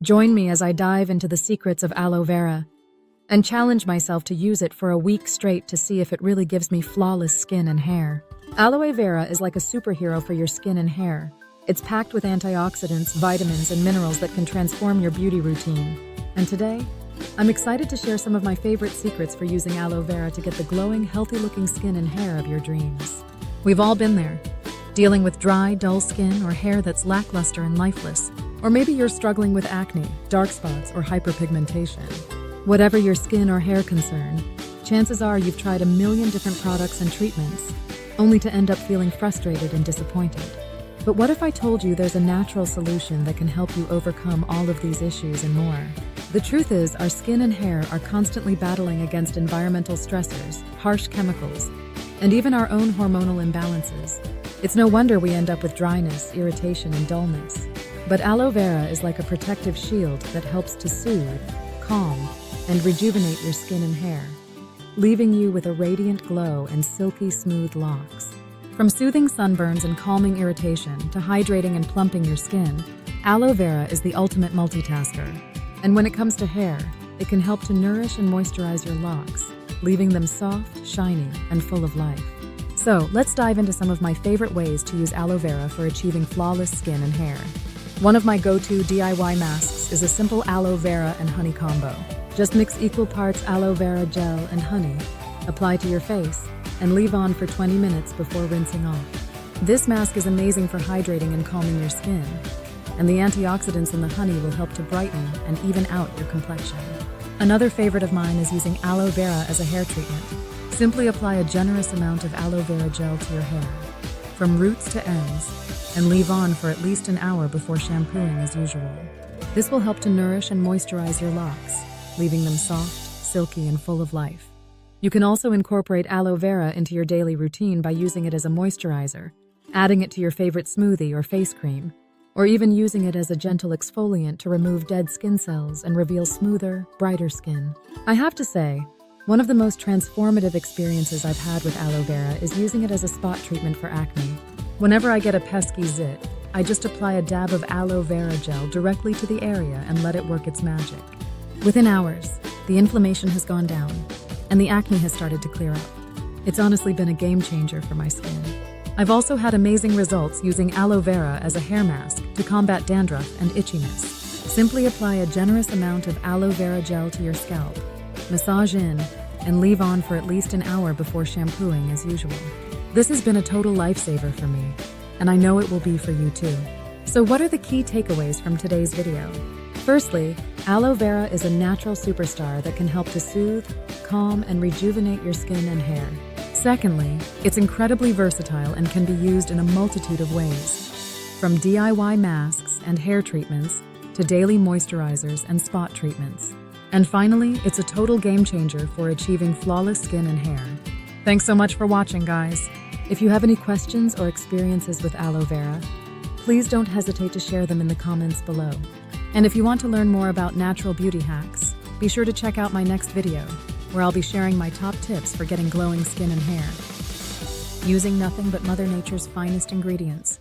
Join me as I dive into the secrets of aloe vera and challenge myself to use it for a week straight to see if it really gives me flawless skin and hair. Aloe vera is like a superhero for your skin and hair. It's packed with antioxidants, vitamins, and minerals that can transform your beauty routine. And today, I'm excited to share some of my favorite secrets for using aloe vera to get the glowing, healthy-looking skin and hair of your dreams. We've all been there, dealing with dry, dull skin or hair that's lackluster and lifeless. Or maybe you're struggling with acne, dark spots, or hyperpigmentation. Whatever your skin or hair concern, chances are you've tried a million different products and treatments, only to end up feeling frustrated and disappointed. But what if I told you there's a natural solution that can help you overcome all of these issues and more? The truth is, our skin and hair are constantly battling against environmental stressors, harsh chemicals, and even our own hormonal imbalances. It's no wonder we end up with dryness, irritation, and dullness. But aloe vera is like a protective shield that helps to soothe, calm, and rejuvenate your skin and hair, leaving you with a radiant glow and silky smooth locks. From soothing sunburns and calming irritation to hydrating and plumping your skin, aloe vera is the ultimate multitasker. And when it comes to hair, it can help to nourish and moisturize your locks, leaving them soft, shiny, and full of life. So, let's dive into some of my favorite ways to use aloe vera for achieving flawless skin and hair. One of my go-to DIY masks is a simple aloe vera and honey combo. Just mix equal parts aloe vera gel and honey, apply to your face, and leave on for 20 minutes before rinsing off. This mask is amazing for hydrating and calming your skin, and the antioxidants in the honey will help to brighten and even out your complexion. Another favorite of mine is using aloe vera as a hair treatment. Simply apply a generous amount of aloe vera gel to your hair, from roots to ends, and leave on for at least an hour before shampooing as usual. This will help to nourish and moisturize your locks, leaving them soft, silky, and full of life. You can also incorporate aloe vera into your daily routine by using it as a moisturizer, adding it to your favorite smoothie or face cream, or even using it as a gentle exfoliant to remove dead skin cells and reveal smoother, brighter skin. I have to say, one of the most transformative experiences I've had with aloe vera is using it as a spot treatment for acne. Whenever I get a pesky zit, I just apply a dab of aloe vera gel directly to the area and let it work its magic. Within hours, the inflammation has gone down, and the acne has started to clear up. It's honestly been a game changer for my skin. I've also had amazing results using aloe vera as a hair mask to combat dandruff and itchiness. Simply apply a generous amount of aloe vera gel to your scalp, massage in, and leave on for at least an hour before shampooing as usual. This has been a total lifesaver for me, and I know it will be for you too. So what are the key takeaways from today's video? Firstly, aloe vera is a natural superstar that can help to soothe, calm, and rejuvenate your skin and hair. Secondly, it's incredibly versatile and can be used in a multitude of ways, from DIY masks and hair treatments to daily moisturizers and spot treatments. And finally, it's a total game changer for achieving flawless skin and hair. Thanks so much for watching, guys. If you have any questions or experiences with aloe vera, please don't hesitate to share them in the comments below. And if you want to learn more about natural beauty hacks, be sure to check out my next video, where I'll be sharing my top tips for getting glowing skin and hair, using nothing but Mother Nature's finest ingredients.